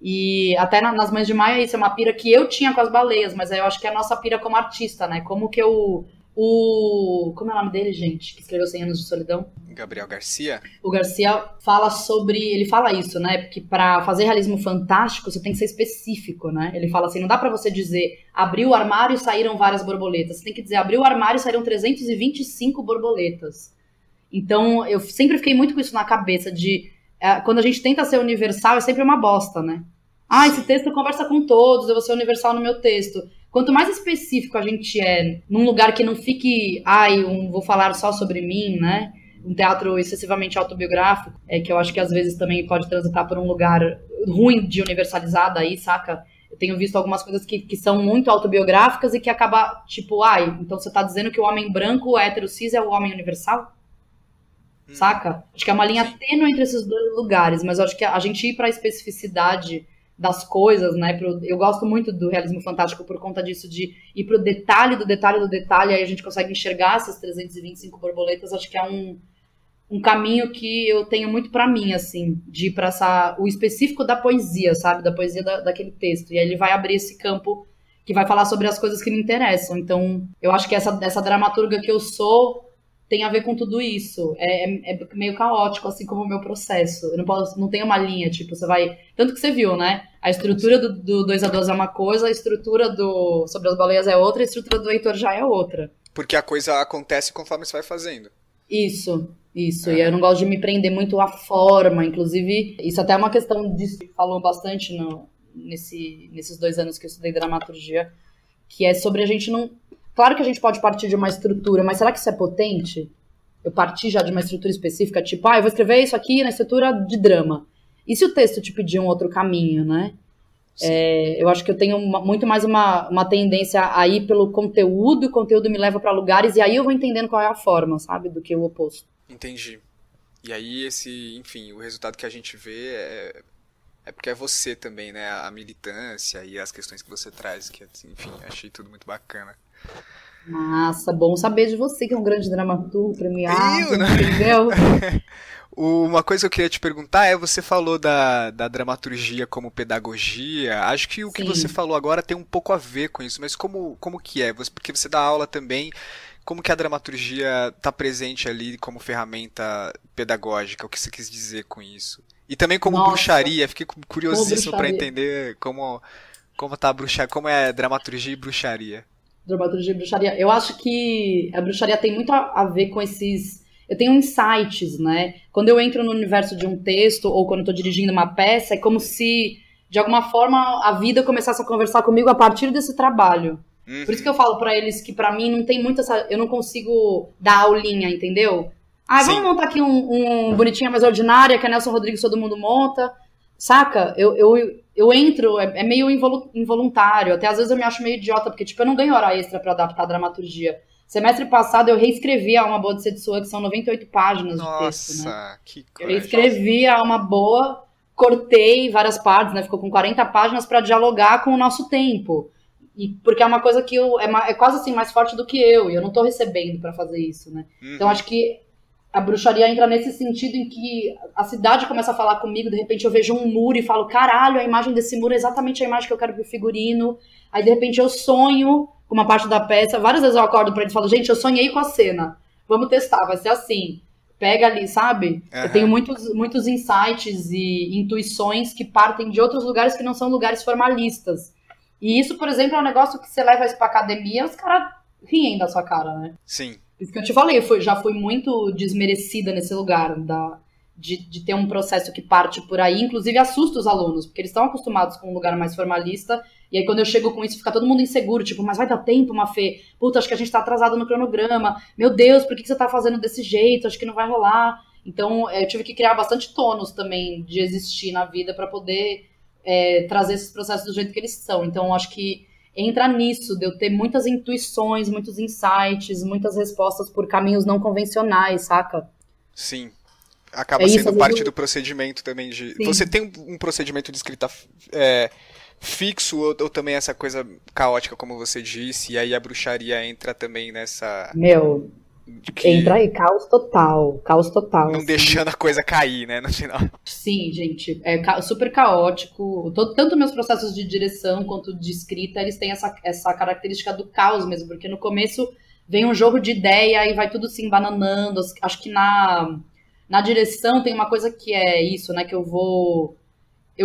E até nas Mães de Maio, isso é uma pira que eu tinha com as baleias, mas eu acho que é a nossa pira como artista, né? Como que como é o nome dele, gente? Que escreveu 100 Anos de Solidão? Gabriel Garcia? O Garcia fala ele fala isso, né? Porque pra fazer realismo fantástico, você tem que ser específico, né? Ele fala assim, não dá pra você dizer, abriu o armário e saíram várias borboletas. Você tem que dizer, abriu o armário e saíram 325 borboletas. Então, eu sempre fiquei muito com isso na cabeça de... quando a gente tenta ser universal, é sempre uma bosta, né? Esse texto conversa com todos, eu vou ser universal no meu texto. Quanto mais específico a gente é, num lugar que não fique, vou falar só sobre mim, né? Um teatro excessivamente autobiográfico, que eu acho que às vezes também pode transitar por um lugar ruim de universalizar daí, saca? Eu tenho visto algumas coisas que são muito autobiográficas e que acaba, tipo, então você tá dizendo que o homem branco, hétero, cis é o homem universal? Saca? Acho que é uma linha tênue entre esses dois lugares, mas eu acho que a gente ir pra especificidade das coisas, né? Eu gosto muito do realismo fantástico por conta disso, de ir pro detalhe do detalhe do detalhe, aí a gente consegue enxergar essas 325 borboletas. Acho que é um caminho que eu tenho muito pra mim, assim, de ir pra o específico da poesia, sabe? Da poesia daquele texto. E aí ele vai abrir esse campo que vai falar sobre as coisas que me interessam. Então, eu acho que essa dramaturga que eu sou tem a ver com tudo isso. É meio caótico, assim como o meu processo. Eu não tenho uma linha, tipo, você vai... Tanto que você viu, né? A estrutura do 2-2 é uma coisa, a estrutura do Sobre as Baleias é outra, a estrutura do Heitor já é outra. Porque a coisa acontece conforme você vai fazendo. Isso. E eu não gosto de me prender muito à forma. Inclusive, isso até é uma questão disso que falou bastante nesses 2 anos que eu estudei dramaturgia, que é sobre a gente não... Claro que a gente pode partir de uma estrutura, mas será que isso é potente? Eu parti já de uma estrutura específica, tipo, eu vou escrever isso aqui na estrutura de drama. E se o texto te pedir um outro caminho, né? Eu acho que eu tenho muito mais uma tendência a ir pelo conteúdo, e o conteúdo me leva para lugares, e aí eu vou entendendo qual é a forma, sabe? Do que o oposto. Entendi. E aí enfim, o resultado que a gente vê é porque é você também, né? A militância e as questões que você traz, que, enfim, achei tudo muito bacana. Massa, bom saber de você, que é um grande dramaturgo premiado, entendeu? Uma coisa que eu queria te perguntar você falou da dramaturgia como pedagogia. Acho que o que você falou agora tem um pouco a ver com isso, mas como que é? Porque você dá aula também, como que a dramaturgia está presente ali como ferramenta pedagógica? O que você quis dizer com isso? E também como bruxaria, fiquei curiosíssimo para entender como tá a bruxaria, como é dramaturgia e bruxaria. Dramaturgia e bruxaria. Eu acho que a bruxaria tem muito a ver com esses... Eu tenho insights, né? Quando eu entro no universo de um texto ou quando eu tô dirigindo uma peça, é como se, de alguma forma, a vida começasse a conversar comigo a partir desse trabalho. Por isso que eu falo pra eles que pra mim não tem muito essa... Eu não consigo dar aulinha, entendeu? Vamos montar aqui um bonitinha mais ordinária, que a Nelson Rodrigues todo mundo monta. Saca? Eu entro, é meio involuntário. Até às vezes eu me acho meio idiota, porque tipo, eu não ganho hora extra pra adaptar a dramaturgia. Semestre passado eu reescrevi a Alma Boa de Setsuya, que são 98 páginas de texto, né? Nossa, que coisa. Eu reescrevi a Alma Boa, cortei várias partes, né? Ficou com 40 páginas pra dialogar com o nosso tempo. E porque é uma coisa que é quase assim mais forte do que eu, e eu não tô recebendo pra fazer isso, né? Então acho que a bruxaria entra nesse sentido em que a cidade começa a falar comigo, de repente eu vejo um muro e falo, caralho, a imagem desse muro é exatamente a imagem que eu quero pro figurino. Aí de repente eu sonho com uma parte da peça, várias vezes eu acordo pra eles e falo, gente, eu sonhei com a cena, vamos testar, vai ser assim. Pega ali, sabe? Eu tenho muitos insights e intuições que partem de outros lugares que não são lugares formalistas. E isso, por exemplo, é um negócio que você leva isso pra academia, os caras riem da sua cara, né? Sim. Isso que eu te falei, já fui muito desmerecida nesse lugar, de ter um processo que parte por aí, inclusive assusta os alunos, porque eles estão acostumados com um lugar mais formalista, e aí quando eu chego com isso, fica todo mundo inseguro, tipo, mas vai dar tempo, Mafê? Puta, acho que a gente tá atrasado no cronograma, meu Deus, por que você tá fazendo desse jeito? Acho que não vai rolar. Então, eu tive que criar bastante tônus também de existir na vida para poder trazer esses processos do jeito que eles são. Então, acho que entra nisso, de eu ter muitas intuições, muitos insights, muitas respostas por caminhos não convencionais, saca? Sim. Acaba sendo parte do procedimento também de... Sim. Você tem um procedimento de escrita fixo ou também essa coisa caótica, como você disse, e aí a bruxaria entra também nessa... Entra aí, caos total. Não assim. Deixando a coisa cair, né, no final. Sim, gente, é super caótico. Tanto meus processos de direção quanto de escrita, eles têm essa característica do caos mesmo, porque no começo vem um jogo de ideia e vai tudo se embananando. Acho que na direção tem uma coisa que é isso, né, que eu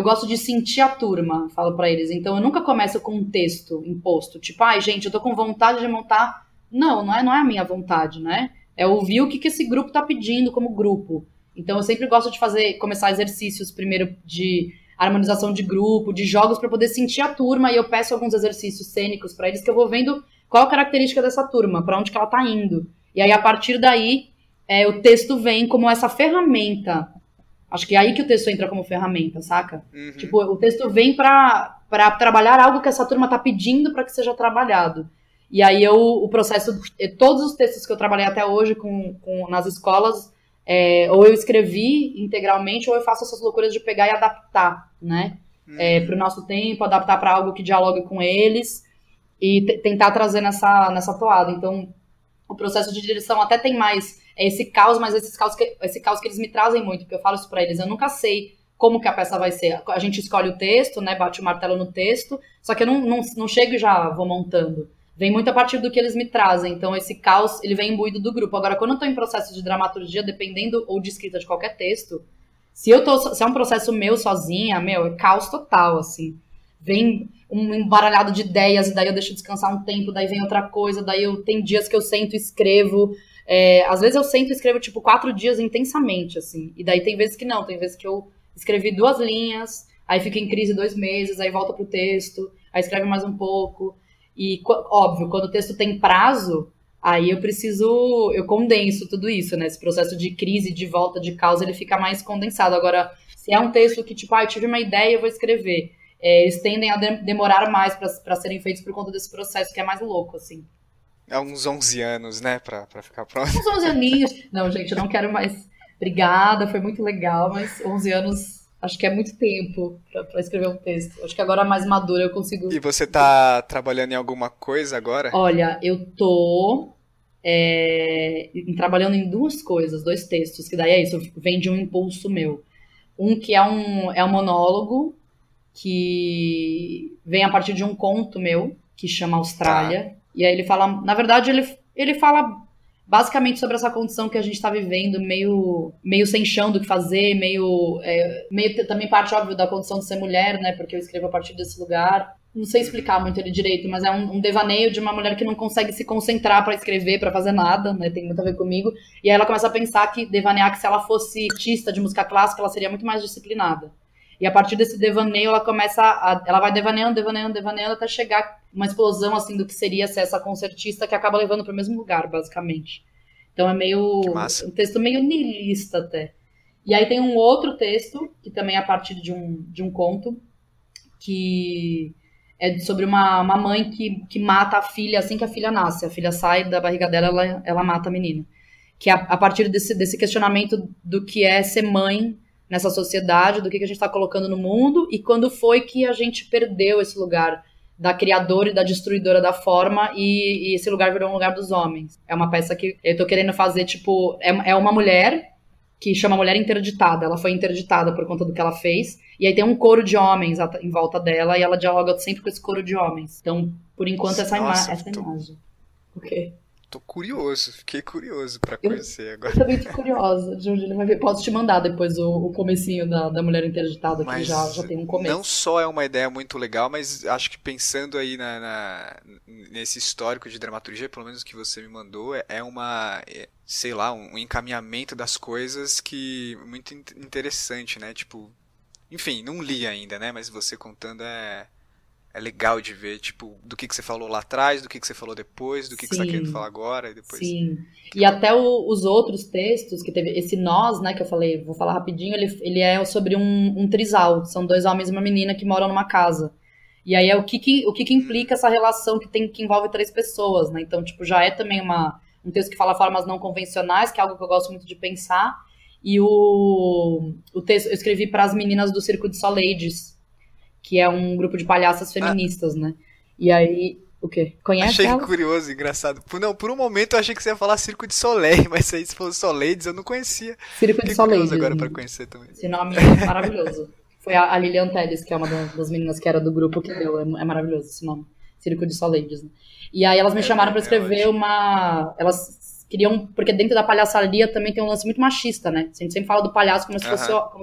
gosto de sentir a turma, falo pra eles. Então eu nunca começo com um texto imposto, tipo, gente, eu tô com vontade de montar... Não é a minha vontade, né? É ouvir o que esse grupo tá pedindo como grupo. Então eu sempre gosto de começar exercícios primeiro de harmonização de grupo, de jogos para poder sentir a turma, e eu peço alguns exercícios cênicos para eles que eu vou vendo qual a característica dessa turma, para onde que ela tá indo. E aí a partir daí o texto vem como essa ferramenta Acho que é aí que o texto entra como ferramenta, saca? Uhum. Tipo, o texto vem pra trabalhar algo que essa turma tá pedindo pra que seja trabalhado. E aí o processo, todos os textos que eu trabalhei até hoje nas escolas, ou eu escrevi integralmente, ou eu faço essas loucuras de pegar e adaptar, né? Pro nosso tempo, adaptar pra algo que dialogue com eles e tentar trazer nessa toada. Então, o processo de direção até tem mais esse caos, mas esse caos que eles me trazem muito, porque eu falo isso pra eles, eu nunca sei como que a peça vai ser. A gente escolhe o texto, né, bate o martelo no texto, só que eu não chego e já vou montando. Vem muito a partir do que eles me trazem, então esse caos, ele vem imbuído do grupo. Agora, quando eu tô em processo de dramaturgia, dependendo ou de escrita de qualquer texto, se é um processo meu sozinha, é caos total, assim. Vem um embaralhado de ideias, e daí eu deixo descansar um tempo, daí vem outra coisa, tem dias que eu sento e escrevo. Às vezes eu sento e escrevo, 4 dias intensamente, assim. E daí tem vezes que não, tem vezes que eu escrevi 2 linhas, aí fica em crise 2 meses, aí volta pro texto, aí escreve mais um pouco. E, óbvio, quando o texto tem prazo, aí eu condenso tudo isso, né? Esse processo de crise, de volta, de caos, ele fica mais condensado. Agora, se é um texto que, eu tive uma ideia, eu vou escrever. Eles tendem a demorar mais pra serem feitos por conta desse processo, que é mais louco, assim. Há uns 11 anos, né, pra ficar pronto. Uns 11 aninhos. Não, gente, eu não quero mais. Obrigada, foi muito legal, mas 11 anos acho que é muito tempo pra escrever um texto. Acho que agora mais madura eu consigo. E você tá trabalhando em alguma coisa agora? Olha, eu tô trabalhando em 2 coisas, 2 textos, que daí é isso, vem de um impulso meu. Um que é um monólogo, que vem a partir de um conto meu, que chama Austrália. Tá. E aí ele fala, na verdade, ele fala basicamente sobre essa condição que a gente está vivendo, meio sem chão do que fazer, meio também parte, óbvio, da condição de ser mulher, né? Porque eu escrevo a partir desse lugar. Não sei explicar muito ele direito, mas é um devaneio de uma mulher que não consegue se concentrar para escrever, para fazer nada, né? Tem muito a ver comigo. E aí ela começa a pensar que se ela fosse artista de música clássica, ela seria muito mais disciplinada. E a partir desse devaneio, ela vai devaneando, até chegar uma explosão, assim, do que seria ser essa concertista que acaba levando para o mesmo lugar, basicamente. Então é um texto meio niilista até. E aí tem um outro texto, que também é a partir de um conto, que é sobre uma mãe que mata a filha assim que a filha nasce. A filha sai da barriga dela, ela mata a menina. Que é a partir desse questionamento do que é ser mãe nessa sociedade, do que a gente está colocando no mundo, e quando foi que a gente perdeu esse lugar da criadora e da destruidora da forma, e esse lugar virou um lugar dos homens. É uma peça que eu tô querendo fazer, é uma mulher que chama Mulher Interditada. Ela foi interditada por conta do que ela fez, e aí tem um coro de homens em volta dela, e ela dialoga sempre com esse coro de homens. Então, por enquanto, essa imagem. O quê? Fiquei curioso pra conhecer agora. Eu também tô curiosa de onde ele vai ver. Posso te mandar depois o comecinho da Mulher Interditada, que já tem um começo. Não só é uma ideia muito legal, mas acho que pensando aí nesse histórico de dramaturgia, pelo menos que você me mandou, sei lá, um encaminhamento das coisas que muito interessante, né? Enfim, não li ainda, né? Mas você contando é legal de ver, do que você falou lá atrás, do que você falou depois, do que você tá querendo falar agora e depois... Sim, e até os outros textos, que teve esse Nós, né, que eu falei, vou falar rapidinho, ele é sobre um trisal, são 2 homens e uma menina que moram numa casa. E aí é o que implica essa relação que envolve 3 pessoas, né, então, já é também um texto que fala formas não convencionais, que é algo que eu gosto muito de pensar, e o texto eu escrevi para as meninas do Circo de Soleides, que é um grupo de palhaças feministas, né? E aí, o quê? Conhece Achei elas? Curioso, engraçado. Não, por um momento eu achei que você ia falar Circo de Soleil, mas aí se fosse Soleides eu não conhecia. Circo de Soleil. Curioso agora pra conhecer também. Esse nome é maravilhoso. Foi a Lilian Telles, que é uma das meninas que era do grupo, que deu. É maravilhoso esse nome. Circo de Soleides. Né? E aí elas me chamaram pra escrever Elas queriam... Porque dentro da palhaçaria também tem um lance muito machista, né? A gente sempre fala do palhaço como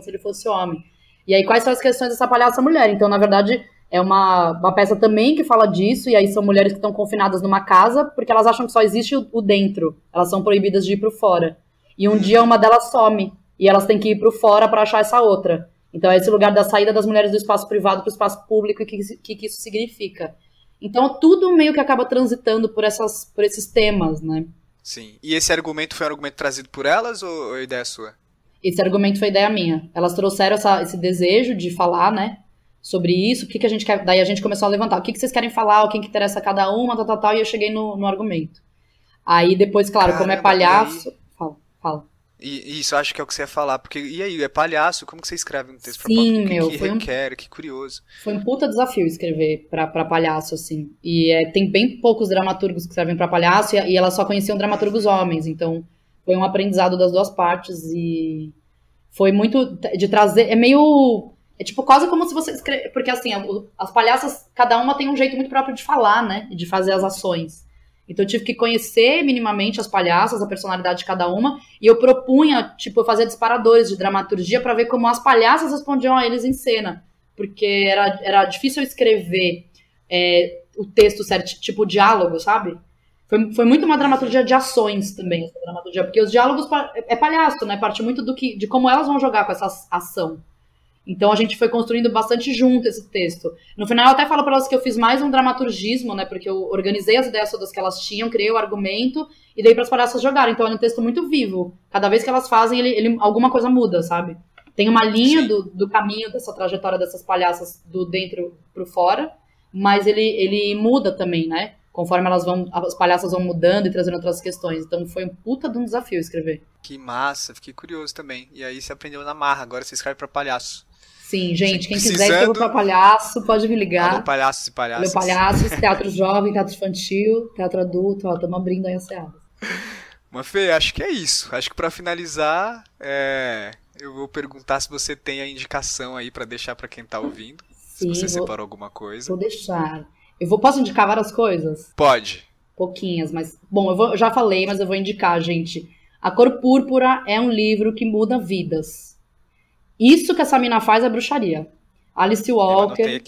se ele fosse homem. E aí, quais são as questões dessa palhaça mulher? Então, na verdade, é uma peça também que fala disso, e aí são mulheres que estão confinadas numa casa, porque elas acham que só existe o dentro. Elas são proibidas de ir pro fora. E um dia uma delas some, e elas têm que ir pro fora para achar essa outra. Então, é esse lugar da saída das mulheres do espaço privado pro espaço público, e o que isso significa. Então, tudo meio que acaba transitando por esses temas, né? Sim. E esse argumento foi um argumento trazido por elas, ou a ideia é sua? Esse argumento foi ideia minha. Elas trouxeram esse desejo de falar, né, sobre isso, o que a gente quer. Daí a gente começou a levantar, o que vocês querem falar, o que interessa a cada uma, tal, e eu cheguei no argumento. Aí depois, claro, como é palhaço... Fala. E isso, acho que é o que você ia falar, porque, e aí, é palhaço, como que você escreve um texto pra Sim, palhaço? meu, que requer, que curioso. Foi um puta desafio escrever pra palhaço, assim. E tem bem poucos dramaturgos que escrevem pra palhaço, e elas só conheciam dramaturgos homens, então foi um aprendizado das duas partes, e foi muito de trazer, é tipo quase como se você escreve, porque assim, as palhaças, cada uma tem um jeito muito próprio de falar, né, e de fazer as ações. Então eu tive que conhecer minimamente as palhaças, a personalidade de cada uma, e eu propunha, tipo, eu fazia disparadores de dramaturgia pra ver como as palhaças respondiam a eles em cena, porque era difícil eu escrever o texto certo, tipo diálogo, sabe? Foi muito uma dramaturgia de ações também, essa dramaturgia, porque os diálogos é palhaço, né? Parte muito de como elas vão jogar com essa ação. Então a gente foi construindo bastante junto esse texto. No final eu até falo para elas que eu fiz mais um dramaturgismo, né? Porque eu organizei as ideias todas que elas tinham, criei o argumento e dei para as palhaças jogarem. Então é um texto muito vivo. Cada vez que elas fazem, alguma coisa muda, sabe? Tem uma linha do caminho dessa trajetória dessas palhaças do dentro pro fora, mas ele muda também, né? Conforme as palhaças vão mudando e trazendo outras questões. Então foi um puta de um desafio escrever. Que massa, fiquei curioso também. E aí você aprendeu na marra, agora você escreve pra palhaço. Sim, gente, quem quiser escrever pra palhaço, pode me ligar. Alô, palhaços e palhaças. Alô, palhaços, teatro jovem, teatro infantil, teatro adulto, ó, estamos abrindo aí as searas. Mas, Fê, acho que é isso. Acho que pra finalizar, eu vou perguntar se você tem a indicação aí pra deixar pra quem tá ouvindo. Sim, se você separou alguma coisa. Vou deixar. Posso indicar várias coisas? Pode. Pouquinhas, mas... Bom, eu já falei, mas eu vou indicar, gente. A Cor Púrpura é um livro que muda vidas. Isso que essa mina faz é bruxaria. Alice Walker,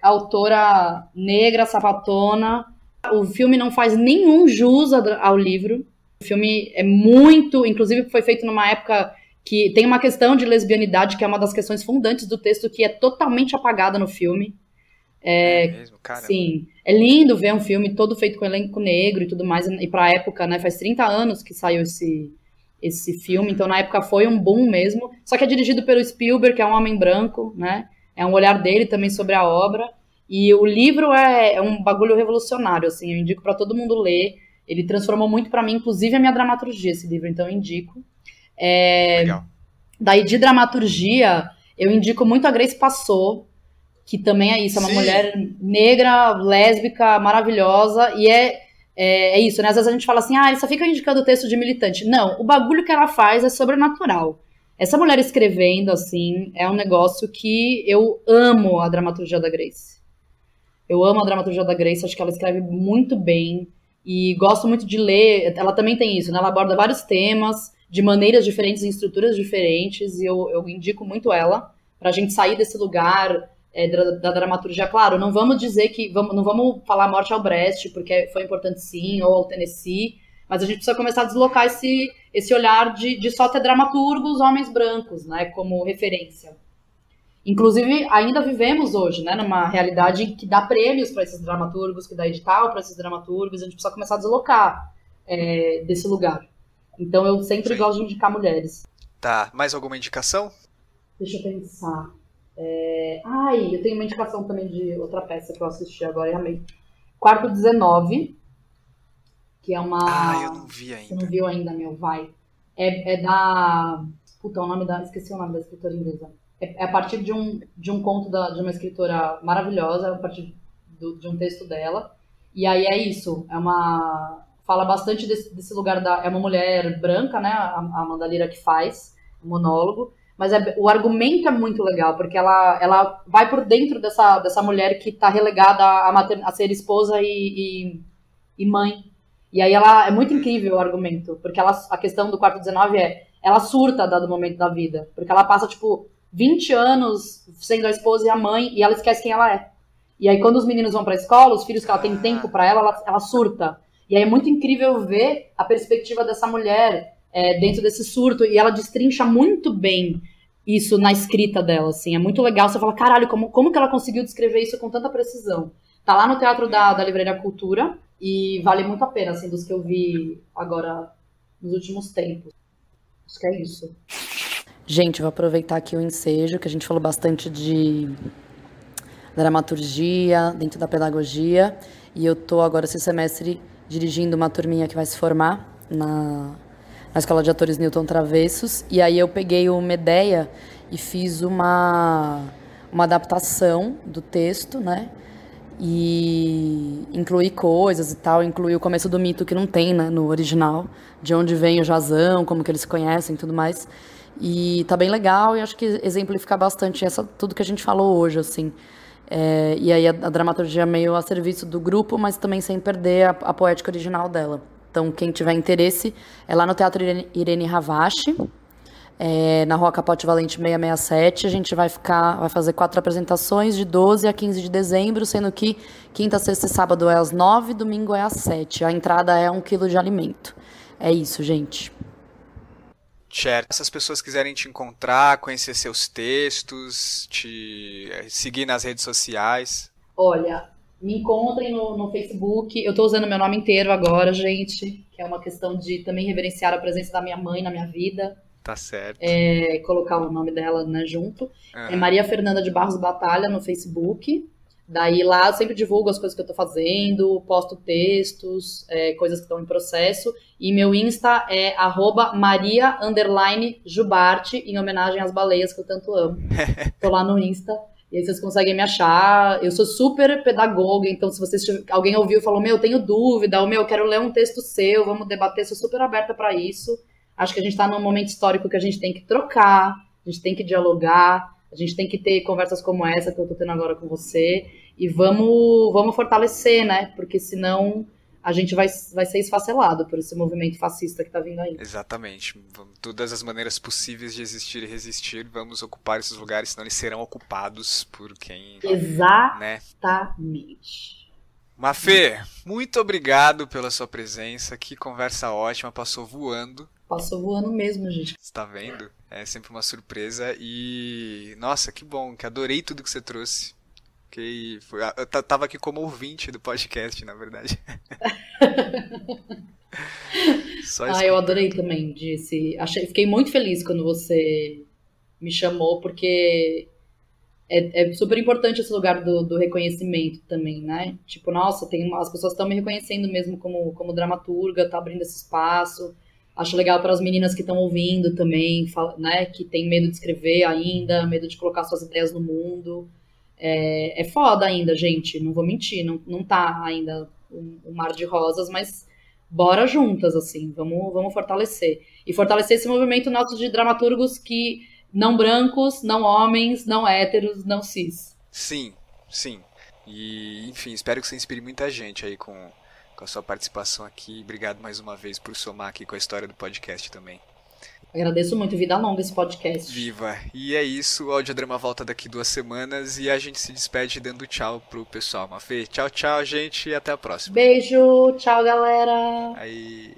autora negra, sapatona. O filme não faz nenhum jus ao livro. O filme é muito... Inclusive, foi feito numa época que tem uma questão de lesbianidade, que é uma das questões fundantes do texto, que é totalmente apagada no filme. É mesmo, cara? Sim. É lindo ver um filme todo feito com elenco negro e tudo mais. E pra época, né, faz 30 anos que saiu esse filme, então na época foi um boom mesmo. Só que é dirigido pelo Spielberg, que é um homem branco, né? É um olhar dele também sobre a obra. E o livro é um bagulho revolucionário, assim, eu indico pra todo mundo ler. Ele transformou muito pra mim, inclusive a minha dramaturgia, esse livro, então eu indico. Legal. Daí de dramaturgia, eu indico muito a Grace Passou, que também é isso, é uma mulher negra, lésbica, maravilhosa, e é isso, né? Às vezes a gente fala assim, ele só fica indicando texto de militante. Não, o bagulho que ela faz é sobrenatural. Essa mulher escrevendo, assim, é um negócio que eu amo a dramaturgia da Grace. Eu amo a dramaturgia da Grace, acho que ela escreve muito bem, e gosto muito de ler, ela também tem isso, né? Ela aborda vários temas, de maneiras diferentes, em estruturas diferentes, e eu indico muito ela, pra gente sair desse lugar... da dramaturgia, claro, não vamos dizer que não vamos falar morte ao Brecht, porque foi importante sim, ou ao Tennessee, mas a gente precisa começar a deslocar esse olhar de só ter dramaturgos homens brancos, né, como referência. Inclusive, ainda vivemos hoje, né, numa realidade que dá prêmios para esses dramaturgos, que dá edital para esses dramaturgos, a gente precisa começar a deslocar desse lugar. Então eu sempre gosto de indicar mulheres. Tá, mais alguma indicação? Deixa eu pensar. Eu tenho uma indicação também de outra peça que eu assisti agora e amei. Quarto 19, que é uma... eu não vi ainda. Você não viu ainda, meu? Vai. É da... Puta, esqueci o nome da escritora inglesa. É a partir de um conto de uma escritora maravilhosa, a partir de um texto dela. E aí é isso, fala bastante desse lugar é uma mulher branca, né? A Amanda Lira que faz o monólogo. Mas o argumento é muito legal, porque ela vai por dentro dessa mulher que está relegada a ser esposa e mãe. E aí é muito incrível o argumento, porque a questão do quarto 19 ela surta dado momento da vida, porque ela passa, 20 anos sendo a esposa e a mãe, e ela esquece quem ela é. E aí quando os meninos vão para a escola, os filhos que ela tem tempo para ela surta. E aí é muito incrível ver a perspectiva dessa mulher dentro desse surto, e ela destrincha muito bem isso na escrita dela, assim, é muito legal, você fala, caralho, como que ela conseguiu descrever isso com tanta precisão? Tá lá no Teatro da Livraria Cultura, e vale muito a pena, assim, dos que eu vi agora nos últimos tempos. Acho que é isso. Gente, vou aproveitar aqui o ensejo, que a gente falou bastante de dramaturgia, dentro da pedagogia, e eu tô agora esse semestre dirigindo uma turminha que vai se formar na Escola de Atores Newton Travessos, e aí eu peguei uma ideia e fiz uma adaptação do texto, né? E incluí coisas e tal, incluí o começo do mito que não tem, né, no original, de onde vem o Jazão, como que eles se conhecem e tudo mais. E tá bem legal e acho que exemplifica bastante tudo que a gente falou hoje, assim. E aí a dramaturgia é meio a serviço do grupo, mas também sem perder a poética original dela. Então, quem tiver interesse, é lá no Teatro Irene Ravache, na Rua Capote Valente 667. A gente vai fazer 4 apresentações de 12 a 15 de dezembro, sendo que quinta, sexta e sábado é às 9, domingo é às 7. A entrada é 1 quilo de alimento. É isso, gente. Certo. Se as pessoas quiserem te encontrar, conhecer seus textos, te seguir nas redes sociais. Olha, me encontrem no Facebook. Eu tô usando meu nome inteiro agora, gente, que é uma questão de também reverenciar a presença da minha mãe na minha vida. Tá certo. Colocar o nome dela, né, junto. Uhum. É Maria Fernanda de Barros Batalha no Facebook. Daí lá eu sempre divulgo as coisas que eu tô fazendo, posto textos, coisas que estão em processo. E meu Insta é @Maria_Jubarte, em homenagem às baleias que eu tanto amo. Tô lá no Insta. E aí vocês conseguem me achar. Eu sou super pedagoga, então se alguém ouviu e falou, eu tenho dúvida, ou eu quero ler um texto seu, vamos debater, sou super aberta para isso. Acho que a gente está num momento histórico que a gente tem que trocar, a gente tem que dialogar, a gente tem que ter conversas como essa que eu tô tendo agora com você, e vamos fortalecer, né? Porque senão a gente vai ser esfacelado por esse movimento fascista que tá vindo aí. Exatamente. Todas as maneiras possíveis de existir e resistir, vamos ocupar esses lugares, senão eles serão ocupados por quem... Exatamente. Né? Mafê, muito obrigado pela sua presença, que conversa ótima, passou voando. Passou voando mesmo, gente. Você tá vendo? É sempre uma surpresa e... Nossa, que bom, que adorei tudo que você trouxe. Eu tava aqui como ouvinte do podcast, na verdade. Eu adorei também. Fiquei muito feliz quando você me chamou, porque é super importante esse lugar do reconhecimento também, né? Tipo, nossa, as pessoas estão me reconhecendo mesmo como dramaturga, tá abrindo esse espaço. Acho legal para as meninas que estão ouvindo também, né? Que tem medo de escrever ainda, medo de colocar suas ideias no mundo. É foda ainda, gente, não vou mentir, não tá ainda um mar de rosas, mas bora juntas, assim, vamos fortalecer. E fortalecer esse movimento nosso de dramaturgos que não brancos, não homens, não héteros, não cis. Sim. E, enfim, espero que você inspire muita gente aí com a sua participação aqui. Obrigado mais uma vez por somar aqui com a história do podcast também. Agradeço muito, vida longa esse podcast. Viva! E é isso, o Audiodrama volta daqui 2 semanas e a gente se despede dando tchau pro pessoal. Mafê, tchau, gente, e até a próxima. Beijo, tchau, galera! Aí...